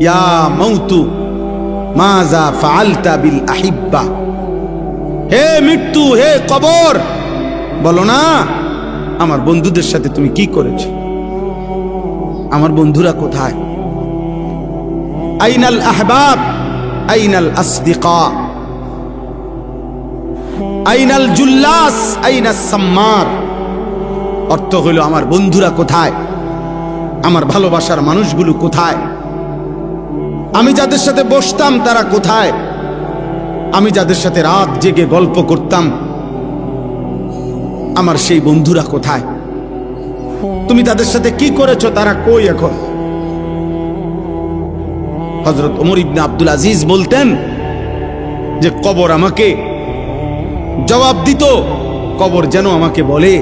ইয়া মাউতু মাজা ফাআলতা বিল আহিব্বা, হে মৃত্যু, হে কবর, বলো না আমার বন্ধুদের সাথে তুমি কি করেছো? আমার বন্ধুরা কোথায়? আইনাল আহবাব, আইনাল আসদিকা, আইনাল জুল্লাস, আইনাস সাম্মার। অর্থ হলো আমার বন্ধুরা কোথায়, আমার ভালোবাসার মানুষগুলো কোথায়, আমি যাদের সাথে বসতাম তারা কোথায়, আমি যাদের সাথে রাত জেগে গল্প করতাম আমার সেই বন্ধুরা কোথায়? তুমি তাদের সাথে কি করেছো? তারা কই এখন? হযরত ওমর ইবনে আব্দুল আজিজ বলতেন যে কবর আমাকে জবাব দিত, কবর যেন আমাকে বলে,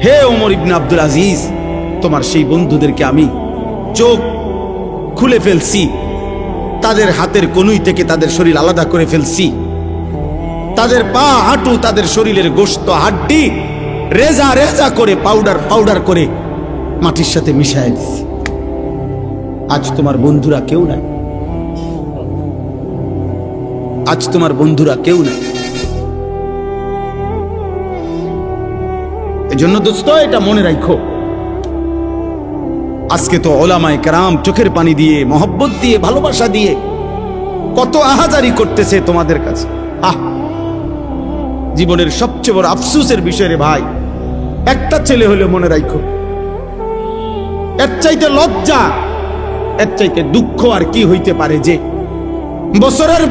হে ওমর ইবনে আব্দুল আজিজ, তোমার সেই বন্ধুদেরকে আমি চোখ খুলে ফেলছি, তাদের হাতের কনুই থেকে তাদের শরীর আলাদা করে ফেলছি, তাদের পা হাঁটু, তাদের শরীরের গোশত হাড্ডি রেজা রেজা করে পাউডার করে মাটির সাথে মিশায় দিছি। আজ তোমার বন্ধুরা কেউ নাই, আজ তোমার বন্ধুরা কেউ নাই। এজন্য দোস্ত এটা মনে রাখো, আজকে তো ওলামায়ে কেরাম চোখের পানি দিয়ে, মহব্বত দিয়ে, ভালোবাসা দিয়ে কত আহাজারি করতেছে তোমাদের কাছে। জীবনের সবচেয়ে বড় আফসোসের বিষয় রে ভাই, একটা ছেলে হলে মনে রাখো, এর চাইতে লজ্জা, এর চাইতে দুঃখ আর কি হইতে পারে যে বছরের